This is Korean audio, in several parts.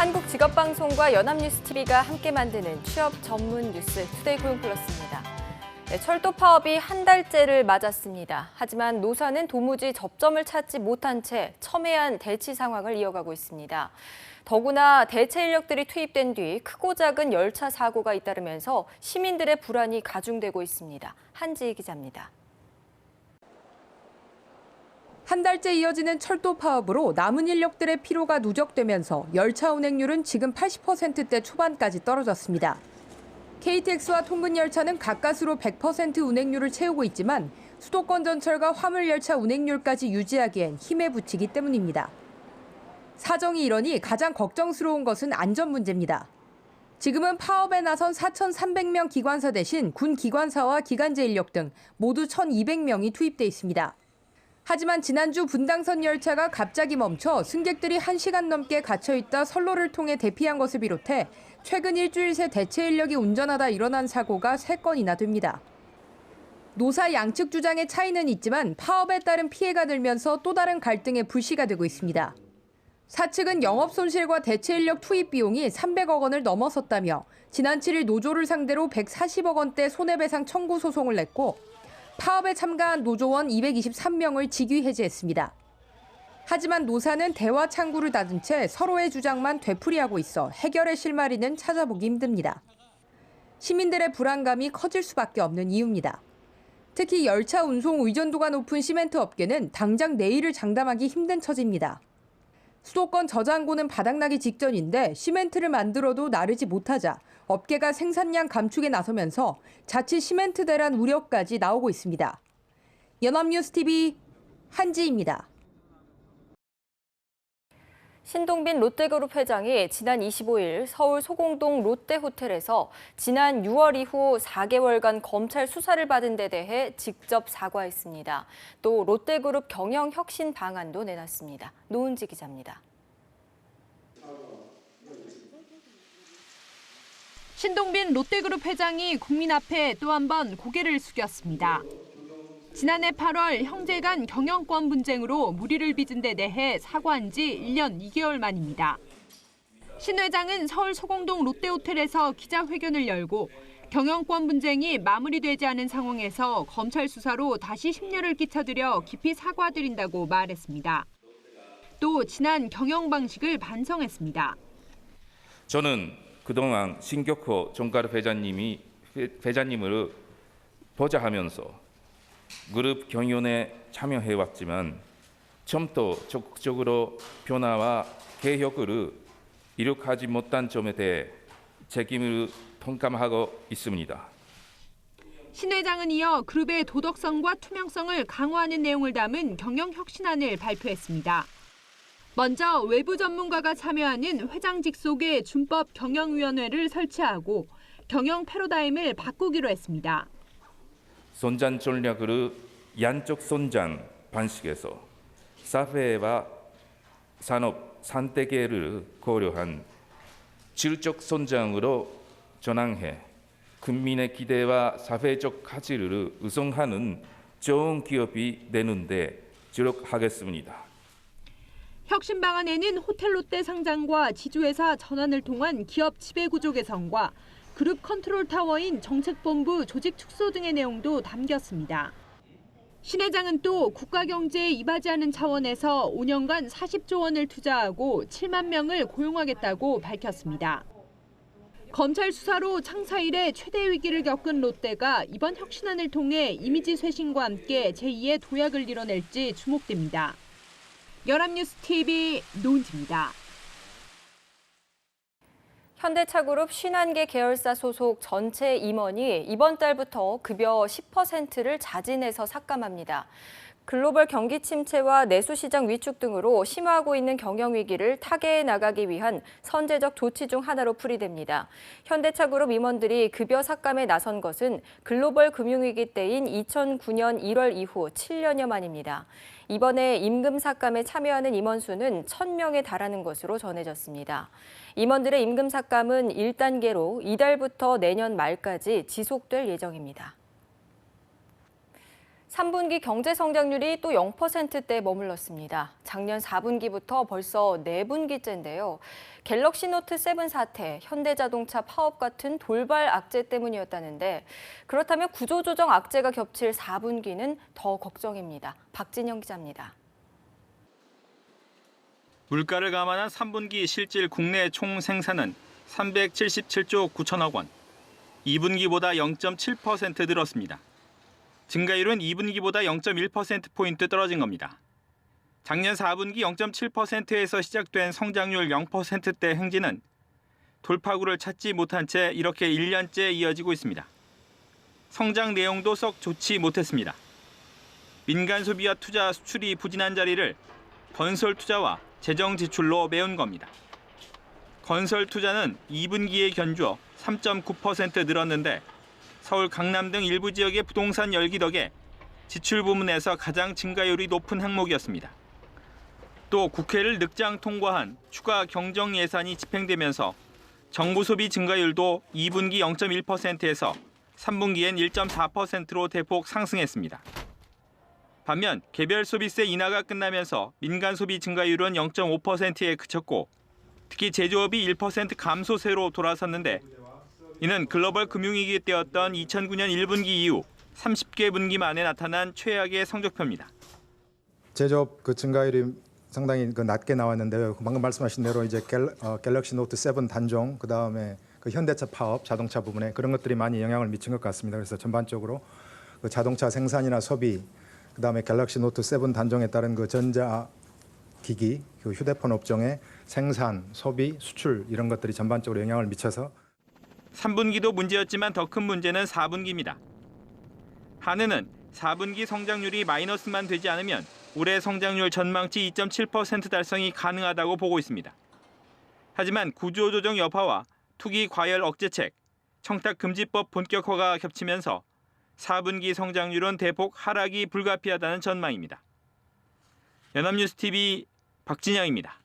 한국직업방송과 연합뉴스TV가 함께 만드는 취업 전문 뉴스 투데이 고용플러스입니다. 철도 파업이 한 달째를 맞았습니다. 하지만 노사는 도무지 접점을 찾지 못한 채 첨예한 대치 상황을 이어가고 있습니다. 더구나 대체 인력들이 투입된 뒤 크고 작은 열차 사고가 잇따르면서 시민들의 불안이 가중되고 있습니다. 한지희 기자입니다. 한 달째 이어지는 철도 파업으로 남은 인력들의 피로가 누적되면서 열차 운행률은 지금 80%대 초반까지 떨어졌습니다. KTX와 통근열차는 가까스로 100% 운행률을 채우고 있지만 수도권 전철과 화물열차 운행률까지 유지하기엔 힘에 부치기 때문입니다. 사정이 이러니 가장 걱정스러운 것은 안전 문제입니다. 지금은 파업에 나선 4,300명 기관사 대신 군 기관사와 기간제 인력 등 모두 1,200명이 투입돼 있습니다. 하지만 지난주 분당선 열차가 갑자기 멈춰 승객들이 1시간 넘게 갇혀있다 선로를 통해 대피한 것을 비롯해 최근 일주일 새 대체 인력이 운전하다 일어난 사고가 3건이나 됩니다. 노사 양측 주장의 차이는 있지만 파업에 따른 피해가 늘면서 또 다른 갈등의 불씨가 되고 있습니다. 사측은 영업 손실과 대체 인력 투입 비용이 300억 원을 넘어섰다며 지난 7일 노조를 상대로 140억 원대 손해배상 청구 소송을 냈고 파업에 참가한 노조원 223명을 직위 해제했습니다. 하지만 노사는 대화 창구를 닫은 채 서로의 주장만 되풀이하고 있어 해결의 실마리는 찾아보기 힘듭니다. 시민들의 불안감이 커질 수밖에 없는 이유입니다. 특히 열차 운송 의존도가 높은 시멘트 업계는 당장 내일을 장담하기 힘든 처지입니다. 수도권 저장고는 바닥나기 직전인데 시멘트를 만들어도 나르지 못하자 업계가 생산량 감축에 나서면서 자칫 시멘트 대란 우려까지 나오고 있습니다. 연합뉴스TV 한지희입니다. 신동빈 롯데그룹 회장이 지난 25일 서울 소공동 롯데호텔에서 지난 6월 이후 4개월간 검찰 수사를 받은 데 대해 직접 사과했습니다. 또 롯데그룹 경영 혁신 방안도 내놨습니다. 노은지 기자입니다. 신동빈 롯데그룹 회장이 국민 앞에 또 한 번 고개를 숙였습니다. 지난해 8월 형제 간 경영권 분쟁으로 무리를 빚은 데 대해 사과한 지 1년 2개월 만입니다. 신 회장은 서울 소공동 롯데호텔에서 기자회견을 열고 경영권 분쟁이 마무리되지 않은 상황에서 검찰 수사로 다시 심려를 끼쳐드려 깊이 사과드린다고 말했습니다. 또 지난 경영 방식을 반성했습니다. 저는 그동안 신격호 종가르 회장님을 보좌하면서 그룹 경영에 참여해왔지만 좀 더 적극적으로 변화와 개혁을 이룩하지 못한 점에 대해 책임을 통감하고 있습니다. 신 회장은 이어 그룹의 도덕성과 투명성을 강화하는 내용을 담은 경영혁신안을 발표했습니다. 먼저 외부 전문가가 참여하는 회장 직속의 준법 경영위원회를 설치하고 경영 패러다임을 바꾸기로 했습니다. 선전 전략을 양적 선전 방식에서 사회와 산업 선택을 고려한 질적 선전으로 전환해 국민의 기대와 사회적 가치를 우선하는 좋은 기업이 되는 데 주력하겠습니다. 혁신 방안에는 호텔롯데 상장과 지주회사 전환을 통한 기업 지배구조 개선과 그룹 컨트롤 타워인 정책본부 조직 축소 등의 내용도 담겼습니다. 신 회장은 또 국가 경제에 이바지 않은 차원에서 5년간 40조 원을 투자하고 7만 명을 고용하겠다고 밝혔습니다. 검찰 수사로 창사 이래 최대 위기를 겪은 롯데가 이번 혁신안을 통해 이미지 쇄신과 함께 제2의 도약을 이뤄낼지 주목됩니다. 연합뉴스TV 노은지입니다. 현대차그룹 51개 계열사 소속 전체 임원이 이번 달부터 급여 10%를 자진해서 삭감합니다. 글로벌 경기 침체와 내수시장 위축 등으로 심화하고 있는 경영 위기를 타개해 나가기 위한 선제적 조치 중 하나로 풀이됩니다. 현대차그룹 임원들이 급여 삭감에 나선 것은 글로벌 금융위기 때인 2009년 1월 이후 7년여 만입니다. 이번에 임금 삭감에 참여하는 임원 수는 1,000명에 달하는 것으로 전해졌습니다. 임원들의 임금 삭감은 1단계로 이달부터 내년 말까지 지속될 예정입니다. 3분기 경제 성장률이 또 0%대에 머물렀습니다. 작년 4분기부터 벌써 4분기째인데요. 갤럭시 노트 7 사태, 현대자동차 파업 같은 돌발 악재 때문이었다는데 그렇다면 구조조정 악재가 겹칠 4분기는 더 걱정입니다. 박진영 기자입니다. 물가를 감안한 3분기 실질 국내 총 생산은 377조 9천억 원, 2분기보다 0.7% 늘었습니다. 증가율은 2분기보다 0.1%포인트 떨어진 겁니다. 작년 4분기 0.7%에서 시작된 성장률 0%대 행진은 돌파구를 찾지 못한 채 이렇게 1년째 이어지고 있습니다. 성장 내용도 썩 좋지 못했습니다. 민간 소비와 투자 수출이 부진한 자리를 건설 투자와 재정 지출로 메운 겁니다. 건설 투자는 2분기에 견주어 3.9% 늘었는데 서울, 강남 등 일부 지역의 부동산 열기 덕에 지출 부문에서 가장 증가율이 높은 항목이었습니다. 또 국회를 늑장 통과한 추가 경정 예산이 집행되면서 정부 소비 증가율도 2분기 0.1%에서 3분기엔 1.4%로 대폭 상승했습니다. 반면 개별 소비세 인하가 끝나면서 민간 소비 증가율은 0.5%에 그쳤고 특히 제조업이 1% 감소세로 돌아섰는데 이는 글로벌 금융위기 때였던 2009년 1분기 이후 30개 분기 만에 나타난 최악의 성적표입니다. 제조업 증가율이 상당히 낮게 나왔는데요. 방금 말씀하신 대로 이제 갤럭시 노트 7 단종, 그다음에 현대차 파업, 자동차 부분에 그런 것들이 많이 영향을 미친 것 같습니다. 그래서 전반적으로 자동차 생산이나 소비, 그다음에 갤럭시 노트 7 단종에 따른 전자기기, 휴대폰 업종의 생산, 소비, 수출 이런 것들이 전반적으로 영향을 미쳐서 3분기도 문제였지만 더 큰 문제는 4분기입니다. 한은은 4분기 성장률이 마이너스만 되지 않으면 올해 성장률 전망치 2.7% 달성이 가능하다고 보고 있습니다. 하지만 구조조정 여파와 투기 과열 억제책, 청탁금지법 본격화가 겹치면서 4분기 성장률은 대폭 하락이 불가피하다는 전망입니다. 연합뉴스TV 박진영입니다.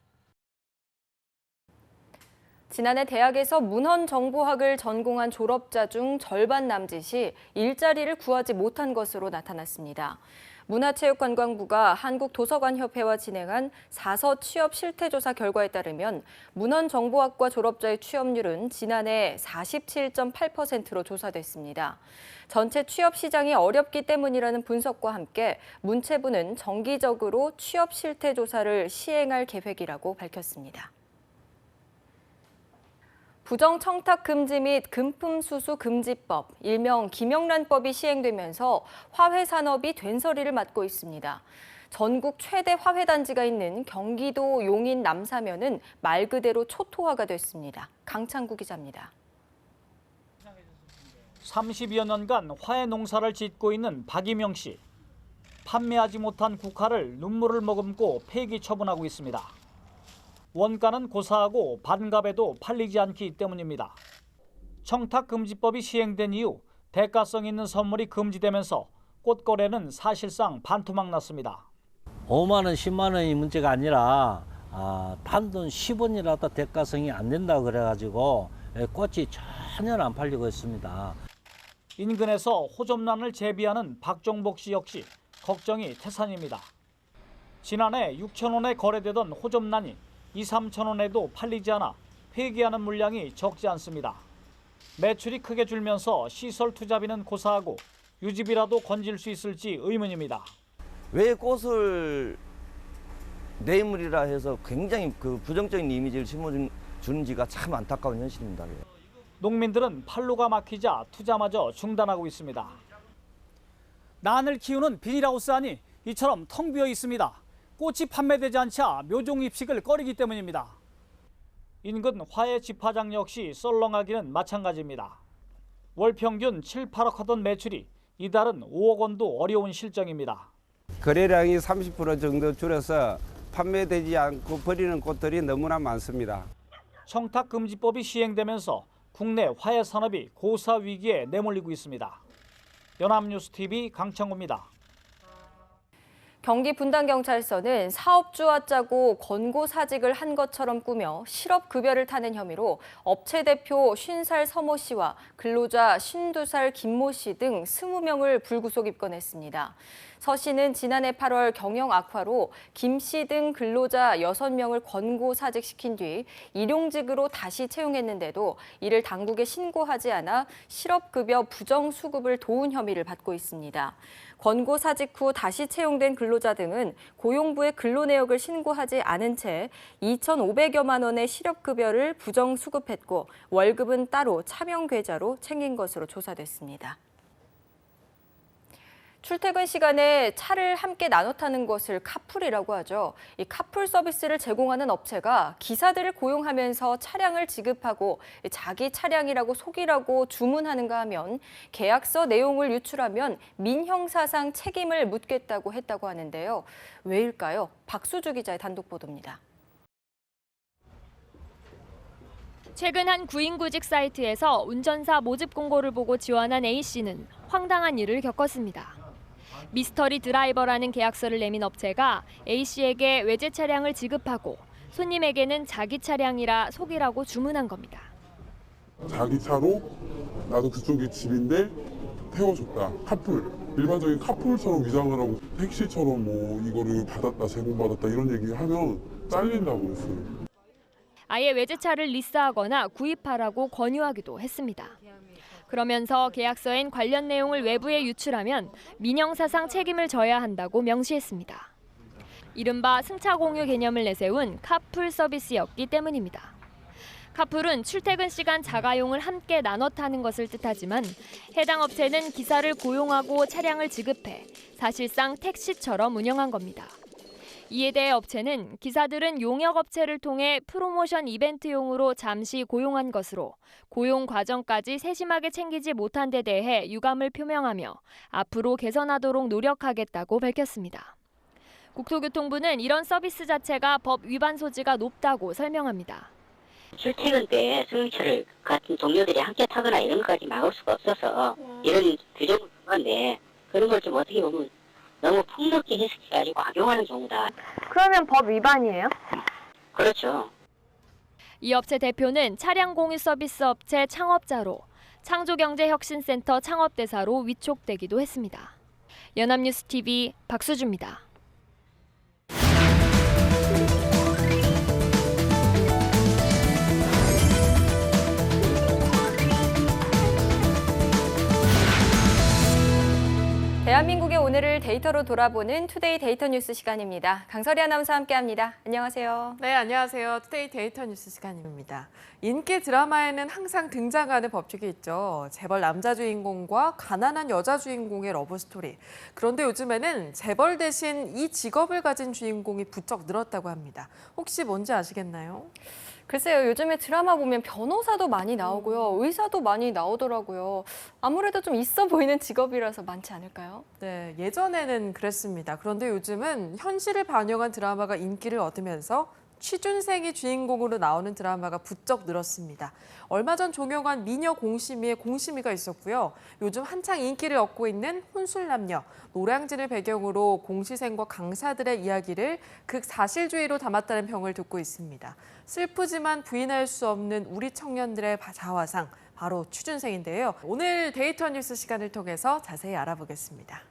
지난해 대학에서 문헌정보학을 전공한 졸업자 중 절반 남짓이 일자리를 구하지 못한 것으로 나타났습니다. 문화체육관광부가 한국도서관협회와 진행한 4서 취업 실태조사 결과에 따르면 문헌정보학과 졸업자의 취업률은 지난해 47.8%로 조사됐습니다. 전체 취업 시장이 어렵기 때문이라는 분석과 함께 문체부는 정기적으로 취업 실태조사를 시행할 계획이라고 밝혔습니다. 부정청탁 금지 및 금품수수 금지법, 일명 김영란법이 시행되면서 화훼 산업이 된서리를 맞고 있습니다. 전국 최대 화훼 단지가 있는 경기도 용인 남사면은 말 그대로 초토화가 됐습니다. 강창구 기자입니다. 30여 년간 화훼 농사를 짓고 있는 박이명 씨. 판매하지 못한 국화를 눈물을 머금고 폐기 처분하고 있습니다. 원가는 고사하고 반값에도 팔리지 않기 때문입니다. 청탁금지법이 시행된 이후 대가성 있는 선물이 금지되면서 꽃거래는 사실상 반토막 났습니다. 5만 원, 10만 원이 문제가 아니라 단돈 10원이라도 대가성이 안 된다 그래가지고 꽃이 전혀 안 팔리고 있습니다. 인근에서 호접란을 재배하는 박종복 씨 역시 걱정이 태산입니다. 지난해 6천 원에 거래되던 호접란이 2, 3천 원에도 팔리지 않아 폐기하는 물량이 적지 않습니다. 매출이 크게 줄면서 시설 투자비는 고사하고 유지비라도 건질 수 있을지 의문입니다. 왜 꽃을 내물이라 해서 굉장히 부정적인 이미지를 심어주는지가 참 안타까운 현실입니다. 농민들은 판로가 막히자 투자마저 중단하고 있습니다. 난을 키우는 비닐하우스 안이 이처럼 텅 비어 있습니다. 꽃이 판매되지 않자 묘종 입식을 꺼리기 때문입니다. 인근 화훼 집화장 역시 썰렁하기는 마찬가지입니다. 월 평균 7, 8억 하던 매출이 이달은 5억 원도 어려운 실정입니다. 거래량이 30% 정도 줄어서 판매되지 않고 버리는 꽃들이 너무나 많습니다. 청탁금지법이 시행되면서 국내 화훼 산업이 고사 위기에 내몰리고 있습니다. 연합뉴스TV 강창호입니다. 경기 분당경찰서는 사업주와 짜고 권고사직을 한 것처럼 꾸며 실업급여를 타는 혐의로 업체 대표 50살 서모 씨와 근로자 52살 김모 씨 등 20명을 불구속 입건했습니다. 서 씨는 지난해 8월 경영 악화로 김 씨 등 근로자 6명을 권고사직시킨 뒤 일용직으로 다시 채용했는데도 이를 당국에 신고하지 않아 실업급여 부정수급을 도운 혐의를 받고 있습니다. 권고사직 후 다시 채용된 근로자 등은 고용부에 근로내역을 신고하지 않은 채 2,500여만 원의 실업급여를 부정수급했고 월급은 따로 차명계좌로 챙긴 것으로 조사됐습니다. 출퇴근 시간에 차를 함께 나눠 타는 것을 카풀이라고 하죠. 이 카풀 서비스를 제공하는 업체가 기사들을 고용하면서 차량을 지급하고 자기 차량이라고 속이라고 주문하는가 하면 계약서 내용을 유출하면 민형사상 책임을 묻겠다고 했다고 하는데요. 왜일까요? 박수주 기자의 단독 보도입니다. 최근 한 구인구직 사이트에서 운전사 모집 공고를 보고 지원한 A씨는 황당한 일을 겪었습니다. 미스터리 드라이버라는 계약서를 내민 업체가 A씨에게 외제 차량을 지급하고 손님에게는 자기 차량이라 속이라고 주문한 겁니다. 자기 차로 나도 그쪽이 집인데 태워줬다. 카풀. 일반적인 카풀처럼 위장을 하고 택시처럼 뭐 이거를 받았다, 제공받았다 이런 얘기 하면 잘린다고 했어요. 아예 외제차를 리스하거나 구입하라고 권유하기도 했습니다. 그러면서 계약서엔 관련 내용을 외부에 유출하면 민형사상 책임을 져야 한다고 명시했습니다. 이른바 승차 공유 개념을 내세운 카풀 서비스였기 때문입니다. 카풀은 출퇴근 시간 자가용을 함께 나눠 타는 것을 뜻하지만 해당 업체는 기사를 고용하고 차량을 지급해 사실상 택시처럼 운영한 겁니다. 이에 대해 업체는 기사들은 용역업체를 통해 프로모션 이벤트용으로 잠시 고용한 것으로 고용 과정까지 세심하게 챙기지 못한 데 대해 유감을 표명하며 앞으로 개선하도록 노력하겠다고 밝혔습니다. 국토교통부는 이런 서비스 자체가 법 위반 소지가 높다고 설명합니다. 출퇴근 때 승용차를 같은 동료들이 함께 타거나 이런 것까지 막을 수가 없어서 이런 규정을 둔 건데 그런 걸 좀 어떻게 보면 너무 폭넓게 해석해가지고 악용하는 경우다. 그러면 법 위반이에요? 그렇죠. 이 업체 대표는 차량 공유 서비스 업체 창업자로 창조경제혁신센터 창업대사로 위촉되기도 했습니다. 연합뉴스TV 박수주입니다. 대한민국의 오늘을 데이터로 돌아보는 투데이 데이터 뉴스 시간입니다. 강설희 아나운서와 함께합니다. 안녕하세요. 네, 안녕하세요. 투데이 데이터 뉴스 시간입니다. 인기 드라마에는 항상 등장하는 법칙이 있죠. 재벌 남자 주인공과 가난한 여자 주인공의 러브 스토리. 그런데 요즘에는 재벌 대신 이 직업을 가진 주인공이 부쩍 늘었다고 합니다. 혹시 뭔지 아시겠나요? 글쎄요, 요즘에 드라마 보면 변호사도 많이 나오고요. 의사도 많이 나오더라고요. 아무래도 좀 있어 보이는 직업이라서 많지 않을까요? 네, 예전에는 그랬습니다. 그런데 요즘은 현실을 반영한 드라마가 인기를 얻으면서 취준생이 주인공으로 나오는 드라마가 부쩍 늘었습니다. 얼마 전 종영한 미녀 공심이의 공심이가 있었고요. 요즘 한창 인기를 얻고 있는 혼술남녀, 노량진을 배경으로 공시생과 강사들의 이야기를 극사실주의로 담았다는 평을 듣고 있습니다. 슬프지만 부인할 수 없는 우리 청년들의 자화상, 바로 취준생인데요. 오늘 데이터 뉴스 시간을 통해서 자세히 알아보겠습니다.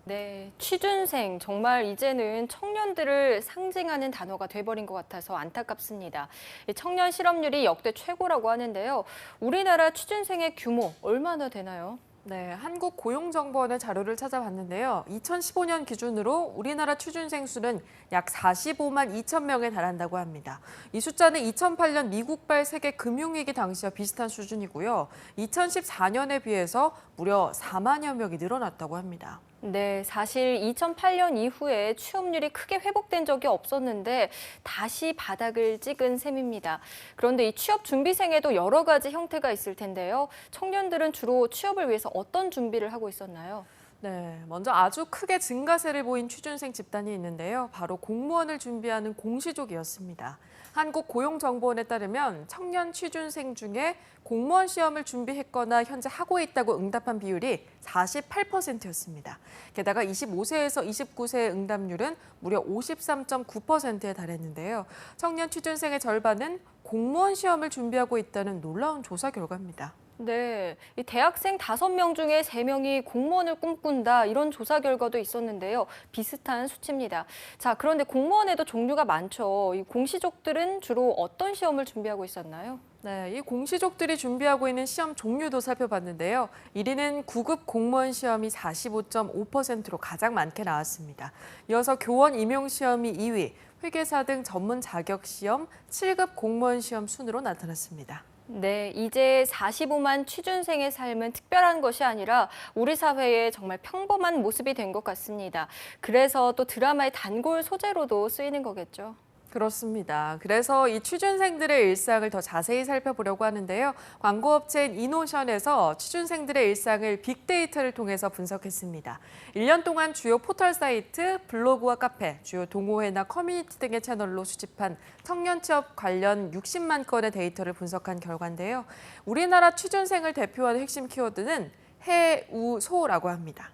네, 취준생 정말 이제는 청년들을 상징하는 단어가 돼버린 것 같아서 안타깝습니다. 청년 실업률이 역대 최고라고 하는데요. 우리나라 취준생의 규모 얼마나 되나요? 네, 한국고용정보원의 자료를 찾아봤는데요. 2015년 기준으로 우리나라 취준생 수는 약 45만 2천 명에 달한다고 합니다. 이 숫자는 2008년 미국발 세계 금융위기 당시와 비슷한 수준이고요. 2014년에 비해서 무려 4만여 명이 늘어났다고 합니다. 네, 사실 2008년 이후에 취업률이 크게 회복된 적이 없었는데 다시 바닥을 찍은 셈입니다. 그런데 이 취업 준비생에도 여러 가지 형태가 있을 텐데요. 청년들은 주로 취업을 위해서 어떤 준비를 하고 있었나요? 네, 먼저 아주 크게 증가세를 보인 취준생 집단이 있는데요. 바로 공무원을 준비하는 공시족이었습니다. 한국고용정보원에 따르면 청년 취준생 중에 공무원 시험을 준비했거나 현재 하고 있다고 응답한 비율이 48%였습니다. 게다가 25세에서 29세의 응답률은 무려 53.9%에 달했는데요. 청년 취준생의 절반은 공무원 시험을 준비하고 있다는 놀라운 조사 결과입니다. 네, 이 대학생 5명 중에 3명이 공무원을 꿈꾼다 이런 조사 결과도 있었는데요. 비슷한 수치입니다. 자, 그런데 공무원에도 종류가 많죠. 이 공시족들은 주로 어떤 시험을 준비하고 있었나요? 네, 이 공시족들이 준비하고 있는 시험 종류도 살펴봤는데요. 1위는 9급 공무원 시험이 45.5%로 가장 많게 나왔습니다. 이어서 교원 임용 시험이 2위, 회계사 등 전문 자격 시험 7급 공무원 시험 순으로 나타났습니다. 네, 이제 45만 취준생의 삶은 특별한 것이 아니라 우리 사회에 정말 평범한 모습이 된 것 같습니다. 그래서 또 드라마의 단골 소재로도 쓰이는 거겠죠. 그렇습니다. 그래서 이 취준생들의 일상을 더 자세히 살펴보려고 하는데요. 광고업체인 이노션에서 취준생들의 일상을 빅데이터를 통해서 분석했습니다. 1년 동안 주요 포털 사이트, 블로그와 카페, 주요 동호회나 커뮤니티 등의 채널로 수집한 청년 취업 관련 60만 건의 데이터를 분석한 결과인데요. 우리나라 취준생을 대표하는 핵심 키워드는 해우소라고 합니다.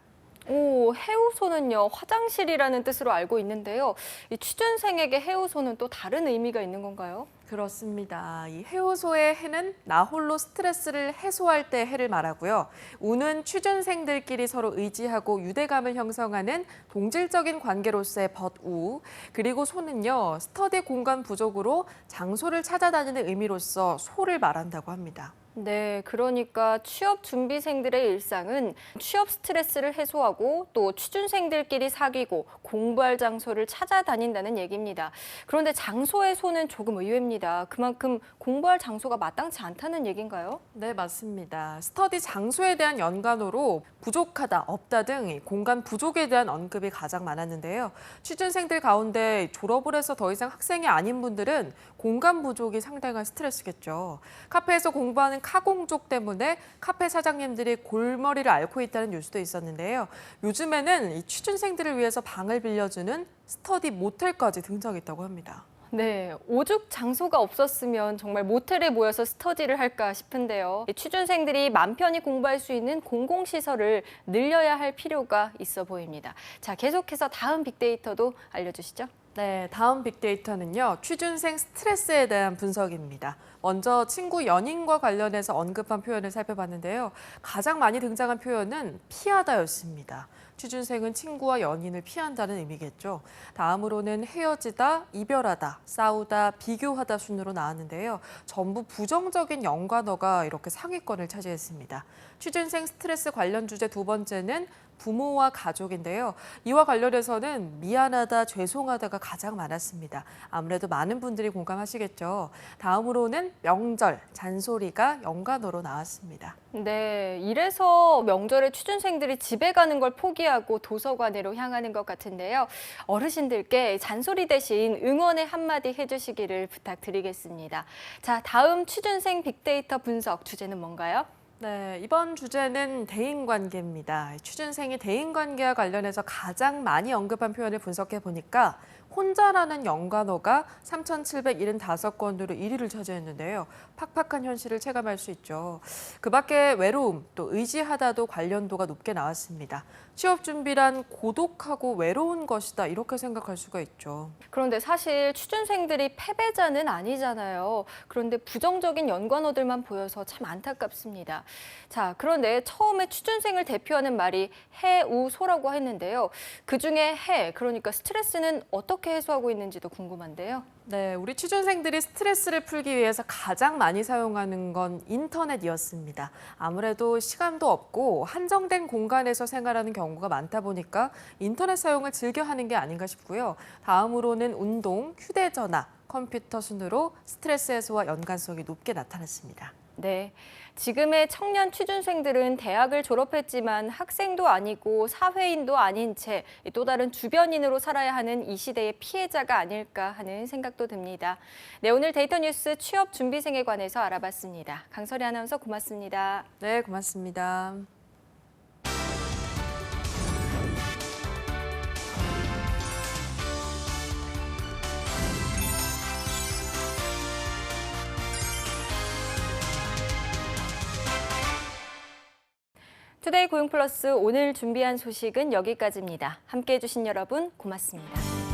오, 해우소는요, 화장실이라는 뜻으로 알고 있는데요. 이 취준생에게 해우소는 또 다른 의미가 있는 건가요? 그렇습니다. 이 해우소의 해는 나 홀로 스트레스를 해소할 때 해를 말하고요. 우는 취준생들끼리 서로 의지하고 유대감을 형성하는 동질적인 관계로서의 벗우. 그리고 소는요, 스터디 공간 부족으로 장소를 찾아다니는 의미로서 소를 말한다고 합니다. 네, 그러니까 취업 준비생들의 일상은 취업 스트레스를 해소하고 또 취준생들끼리 사귀고 공부할 장소를 찾아다닌다는 얘기입니다. 그런데 장소의 소는 조금 의외입니다. 그만큼 공부할 장소가 마땅치 않다는 얘기인가요? 네, 맞습니다. 스터디 장소에 대한 연관어로 부족하다, 없다 등 공간 부족에 대한 언급이 가장 많았는데요. 취준생들 가운데 졸업을 해서 더 이상 학생이 아닌 분들은 공간 부족이 상당한 스트레스겠죠. 카페에서 공부하는 카공족 때문에 카페 사장님들이 골머리를 앓고 있다는 뉴스도 있었는데요. 요즘에는 이 취준생들을 위해서 방을 빌려주는 스터디 모텔까지 등장했다고 합니다. 네, 오죽 장소가 없었으면 정말 모텔에 모여서 스터디를 할까 싶은데요. 취준생들이 맘 편히 공부할 수 있는 공공시설을 늘려야 할 필요가 있어 보입니다. 자, 계속해서 다음 빅데이터도 알려주시죠. 네, 다음 빅데이터는요. 취준생 스트레스에 대한 분석입니다. 먼저 친구 연인과 관련해서 언급한 표현을 살펴봤는데요. 가장 많이 등장한 표현은 피하다였습니다. 취준생은 친구와 연인을 피한다는 의미겠죠. 다음으로는 헤어지다, 이별하다, 싸우다, 비교하다 순으로 나왔는데요. 전부 부정적인 연관어가 이렇게 상위권을 차지했습니다. 취준생 스트레스 관련 주제 두 번째는 부모와 가족인데요. 이와 관련해서는 미안하다, 죄송하다가 가장 많았습니다. 아무래도 많은 분들이 공감하시겠죠. 다음으로는 명절, 잔소리가 연관어로 나왔습니다. 네, 이래서 명절에 취준생들이 집에 가는 걸 포기하고 도서관으로 향하는 것 같은데요. 어르신들께 잔소리 대신 응원의 한마디 해주시기를 부탁드리겠습니다. 자, 다음 취준생 빅데이터 분석 주제는 뭔가요? 네, 이번 주제는 대인관계입니다. 취준생이 대인관계와 관련해서 가장 많이 언급한 표현을 분석해 보니까 혼자라는 연관어가 3,775건으로 1위를 차지했는데요. 팍팍한 현실을 체감할 수 있죠. 그 밖에 외로움, 또 의지하다도 관련도가 높게 나왔습니다. 취업 준비란 고독하고 외로운 것이다 이렇게 생각할 수가 있죠. 그런데 사실 취준생들이 패배자는 아니잖아요. 그런데 부정적인 연관어들만 보여서 참 안타깝습니다. 자, 그런데 처음에 취준생을 대표하는 말이 해우소라고 했는데요. 그중에 그러니까 스트레스는 어떻게 해소하고 있는지도 궁금한데요. 네, 우리 취준생들이 스트레스를 풀기 위해서 가장 많이 사용하는 건 인터넷이었습니다. 아무래도 시간도 없고 한정된 공간에서 생활하는 경우가 많다 보니까 인터넷 사용을 즐겨 하는 게 아닌가 싶고요. 다음으로는 운동, 휴대전화, 컴퓨터 순으로 스트레스 해소와 연관성이 높게 나타났습니다. 네, 지금의 청년 취준생들은 대학을 졸업했지만 학생도 아니고 사회인도 아닌 채 또 다른 주변인으로 살아야 하는 이 시대의 피해자가 아닐까 하는 생각도 듭니다. 네, 오늘 데이터 뉴스 취업 준비생에 관해서 알아봤습니다. 강설희 아나운서 고맙습니다. 네, 고맙습니다. 투데이 고용플러스 오늘 준비한 소식은 여기까지입니다. 함께해 주신 여러분 고맙습니다.